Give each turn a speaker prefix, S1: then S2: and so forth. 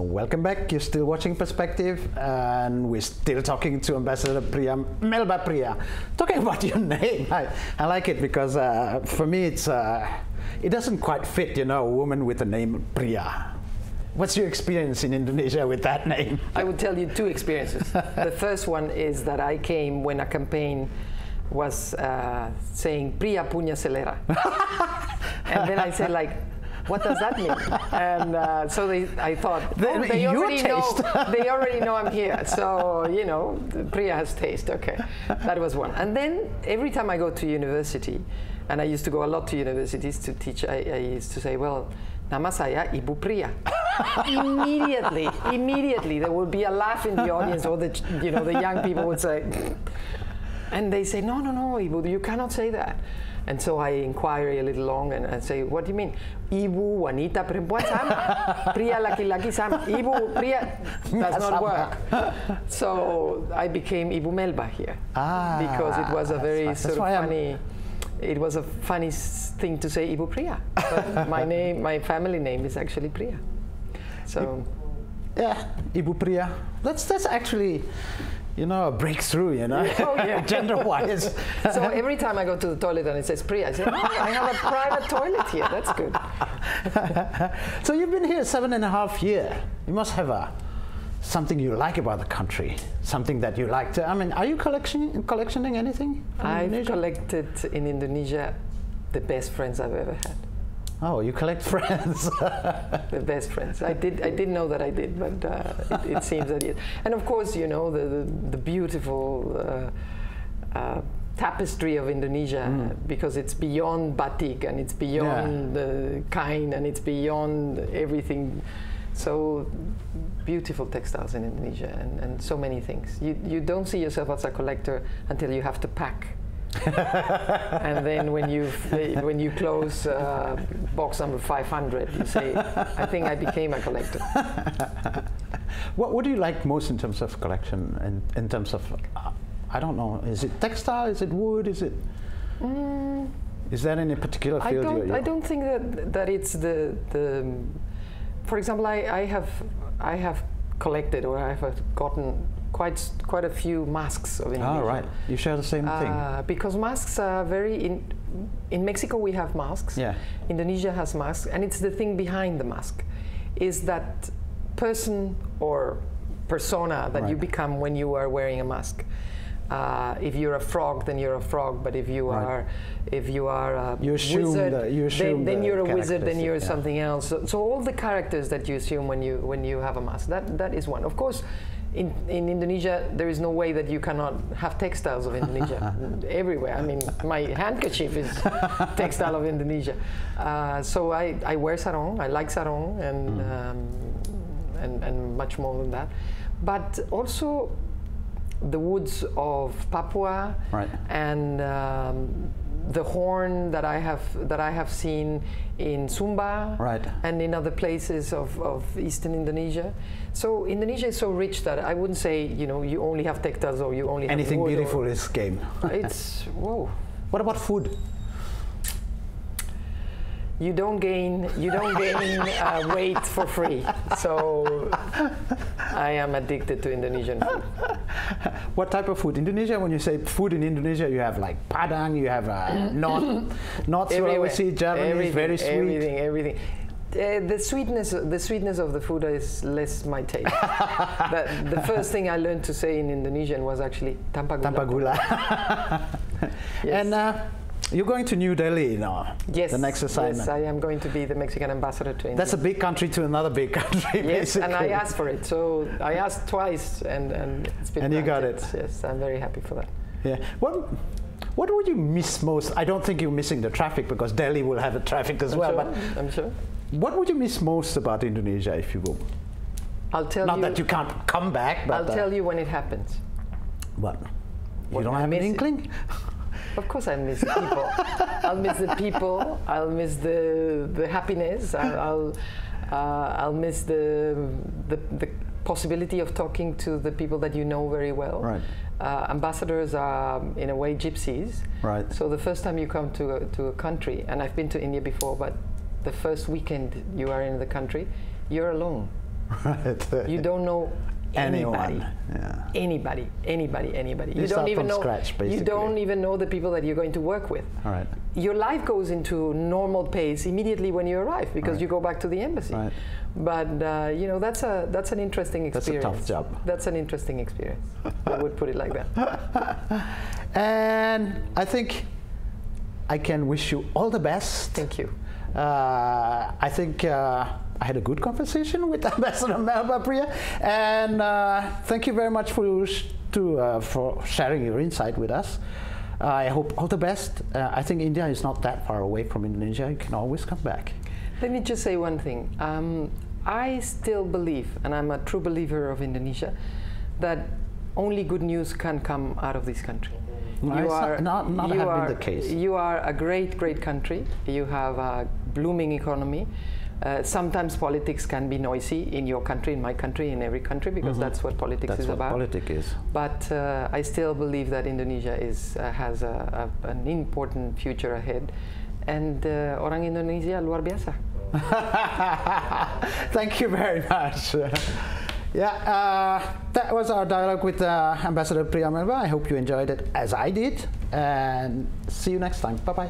S1: Welcome back. You're still watching Perspective, and we're still talking to Ambassador Priya, Melba Priya. Talking about your name, I like it because for me it doesn't quite fit, you know, a woman with the name Priya. What's your experience in Indonesia with that name?
S2: I would tell you two experiences. The first one is that I came when a campaign was saying Priya punya selera, and then I said, like, what does that mean? And so I thought, oh, they already know I'm here. So, you know, Priya has taste. Okay, that was one. And then every time I go to university, and I used to go a lot to universities to teach, I used to say, well, nama saya Ibu Priya. Immediately, there would be a laugh in the audience, or the young people would say, and they say, no, Ibu, you cannot say that. And so I inquire a little long and say, what do you mean? Ibu, wanita, perempuan sama. Priya, laki-laki sama. Ibu, Priya does not work. So I became Ibu Melba here. Because it was a very sort of funny, it was a funny thing to say Ibu Priya. But my family name is actually Priya. So.
S1: Yeah, Ibu Priya. That's actually, you know, a breakthrough, you know, gender-wise.
S2: So every time I go to the toilet and it says Priya, I say, oh, I have a private toilet here. That's good.
S1: So you've been here 7.5 years. You must have something you like about the country, something that you like to. I mean, are you collectioning anything?
S2: I've collected in Indonesia the best friends I've ever had.
S1: Oh, you collect friends.
S2: The best friends. I didn't know that I did, but it seems that it is. And of course, you know, the beautiful tapestry of Indonesia, because it's beyond batik, and it's beyond the kain, and it's beyond everything. So beautiful textiles in Indonesia, and so many things. You don't see yourself as a collector until you have to pack. And then when you close box number 500, you say, I think I became a collector.
S1: What do you like most in terms of collection? In terms of, I don't know, is it textile? Is it wood? Is it? Is that in a particular field?
S2: I don't think that it's the. For example, I have collected, or I have gotten quite a few masks of Indonesia.
S1: Oh, right. You share the same thing.
S2: Because masks are very in Mexico we have masks.
S1: Yeah.
S2: Indonesia has masks, and it's the thing behind the mask, is that person or persona that you become when you are wearing a mask. If you're a frog, then you're a frog. But if you are a wizard, then you're a wizard. Then you're something else. So all the characters that you assume when you have a mask, that is one. Of course, in Indonesia, there is no way that you cannot have textiles of Indonesia everywhere. I mean, my handkerchief is textile of Indonesia. So I wear sarong. I like sarong, and much more than that. But also the woods of Papua, and the horn that I have seen in Sumba, and in other places of eastern Indonesia. So Indonesia is so rich that I wouldn't say, you know, you only have textiles or you only have
S1: anything
S2: wood
S1: beautiful is game.
S2: It's whoa.
S1: What about food?
S2: You don't gain weight for free. So I am addicted to Indonesian food.
S1: What type of food? Indonesia, when you say food in Indonesia, you have like Padang, you have North Sulawesi, Javanese, very sweet.
S2: Everything. The sweetness of the food is less my taste. The first thing I learned to say in Indonesian was actually tanpa gula.
S1: Tanpa gula. Yes. And you're going to New Delhi now.
S2: Yes.
S1: The next assignment.
S2: Yes, I am going to be the Mexican ambassador to India.
S1: That's a big country to another big country.
S2: Yes,
S1: basically.
S2: and I asked for it. So I asked twice, and it's been.
S1: And you got it.
S2: Yes, I'm very happy for that.
S1: Yeah. What would you miss most? I don't think you're missing the traffic, because Delhi will have the traffic as well.
S2: Sure, but I'm sure.
S1: What would you miss most about Indonesia, if you will?
S2: I'll tell you.
S1: Not that you can't come back, but
S2: I'll tell you when it happens.
S1: What? You don't have an inkling?
S2: Of course I miss the people. I'll miss the people. I'll miss the happiness. I'll miss the possibility of talking to the people that you know very well.
S1: Right.
S2: Ambassadors are, in a way, gypsies.
S1: Right.
S2: So the first time you come to a country, and I've been to India before, but the first weekend you are in the country, you're alone.
S1: Right.
S2: You don't know anybody.
S1: Anyone.
S2: Anybody.
S1: You start from scratch, basically.
S2: You don't even know the people that you're going to work with.
S1: All right.
S2: Your life goes into normal pace immediately when you arrive because you go back to the embassy.
S1: Right.
S2: But you know, that's an interesting experience.
S1: That's a tough job.
S2: That's an interesting experience. I would put it like that.
S1: And I think I can wish you all the best.
S2: Thank you.
S1: I think I had a good conversation with Ambassador Melba Priya, and thank you very much for sharing your insight with us. I hope all the best. I think India is not that far away from Indonesia. You can always come back.
S2: Let me just say one thing. I still believe, and I'm a true believer of Indonesia, that only good news can come out of this country.
S1: No, not have been the case.
S2: You are a great country. You have a blooming economy. Sometimes politics can be noisy in your country, in my country, in every country, because that's what politics is about.
S1: Politics is.
S2: But I still believe that Indonesia has an important future ahead. And orang Indonesia luar biasa.
S1: Thank you very much. That was our dialogue with Ambassador Priya Melba. I hope you enjoyed it as I did, and see you next time. Bye-bye.